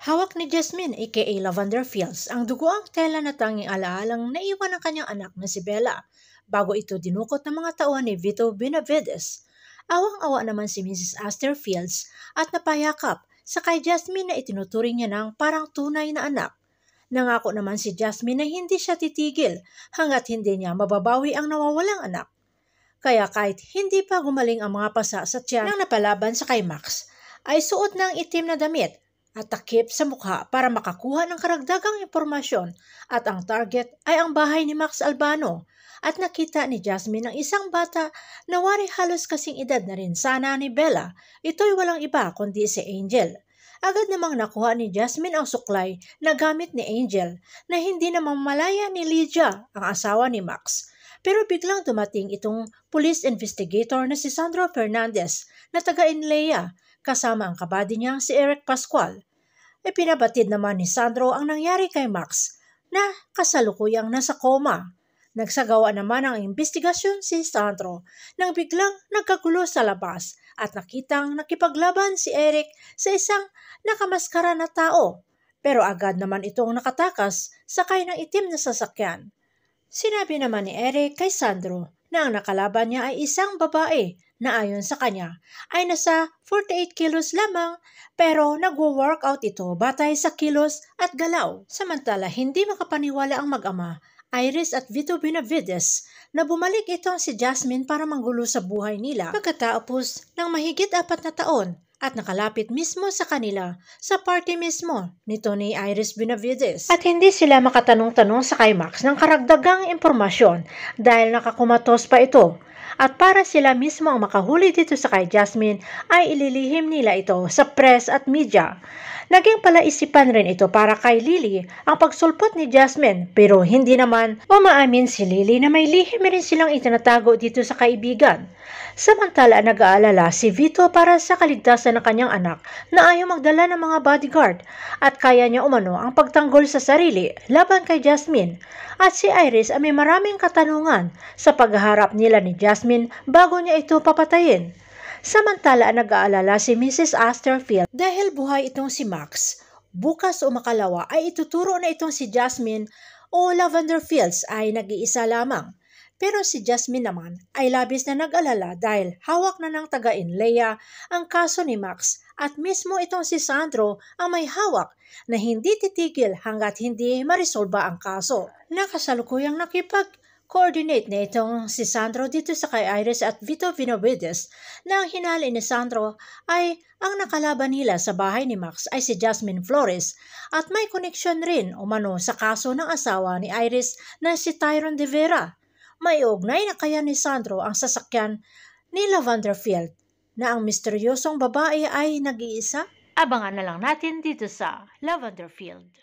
Hawak ni Jasmine aka Lavender Fields ang dugoang tela na tanging alaalang naiwan ng kanyang anak na si Bella bago ito dinukot ng mga tauhan ni Vito Benavides. Awang-awa naman si Mrs. Astor Fields at napayakap sa kay Jasmine na itinuturing niya ng parang tunay na anak. Nangako naman si Jasmine na hindi siya titigil hanggat hindi niya mababawi ang nawawalang anak. Kaya kahit hindi pa gumaling ang mga pasa sa tiyan ng napalaban sa kay Max, ay suot ng itim na damit at takip sa mukha para makakuha ng karagdagang impormasyon at ang target ay ang bahay ni Max Albano at nakita ni Jasmine ang isang bata na wari halos kasing edad na rin sana ni Bella. Ito'y walang iba kundi si Angel. Agad namang nakuha ni Jasmine ang suklay na gamit ni Angel na hindi na mamalaya ni Lydia, ang asawa ni Max. Pero biglang dumating itong police investigator na si Sandro Fernandez na taga-Inlea kasama ang kabady niya si Eric Pascual. Ipinabatid naman ni Sandro ang nangyari kay Max na kasalukuyang nasa koma. Nagsagawa naman ang investigasyon si Sandro nang biglang nagkagulo sa labas at nakitang nakipaglaban si Eric sa isang nakamaskara na tao. Pero agad naman itong nakatakas sakay ng itim na sasakyan. Sinabi naman ni Eric kay Sandro na ang nakalaban niya ay isang babae na ayon sa kanya ay nasa 48 kilos lamang pero nagwo-workout ito batay sa kilos at galaw. Samantala hindi makapaniwala ang mag-ama, Iris at Vito Benavides, na bumalik itong si Jasmine para manggulo sa buhay nila pagkatapos ng mahigit 4 na taon at nakalapit mismo sa kanila sa party mismo nito ni Iris Benavides. At hindi sila makatanong-tanong sa kay Max ng karagdagang impormasyon dahil nakakumatos pa ito. At para sila mismo ang makahuli dito sa kay Jasmine ay ililihim nila ito sa press at media. Naging palaisipan rin ito para kay Lily ang pagsulpot ni Jasmine pero hindi naman umaamin si Lily na may lihim rin silang itinatago dito sa kaibigan. Samantala nag-aalala si Vito para sa kaligtasan ng kanyang anak na ayaw magdala ng mga bodyguard at kaya niya umano ang pagtanggol sa sarili laban kay Jasmine. At si Iris ay may maraming katanungan sa pagharap nila ni Jasmine bago niya ito papatayin. Samantala nag-aalala si Mrs. Astorfield dahil buhay itong si Max. Bukas o makalawa ay ituturo na itong si Jasmine o Lavender Fields ay nag-iisa lamang. Pero si Jasmine naman ay labis na nag-alala dahil hawak na ng taga-Inlea ang kaso ni Max at mismo itong si Sandro ang may hawak na hindi titigil hanggat hindi marisolba ang kaso. Nakasalukuyang nakipag-coordinate na itong si Sandro dito sa kay Iris at Vito Benavides na ang hinali ni Sandro ay ang nakalaban nila sa bahay ni Max ay si Jasmine Flores at may koneksyon rin umano sa kaso ng asawa ni Iris na si Tyrone De Vera. May ugnay na kaya ni Sandro ang sasakyan ni Lavender Field na ang misteryosong babae ay nag-iisa? Abangan na lang natin dito sa Lavender Field.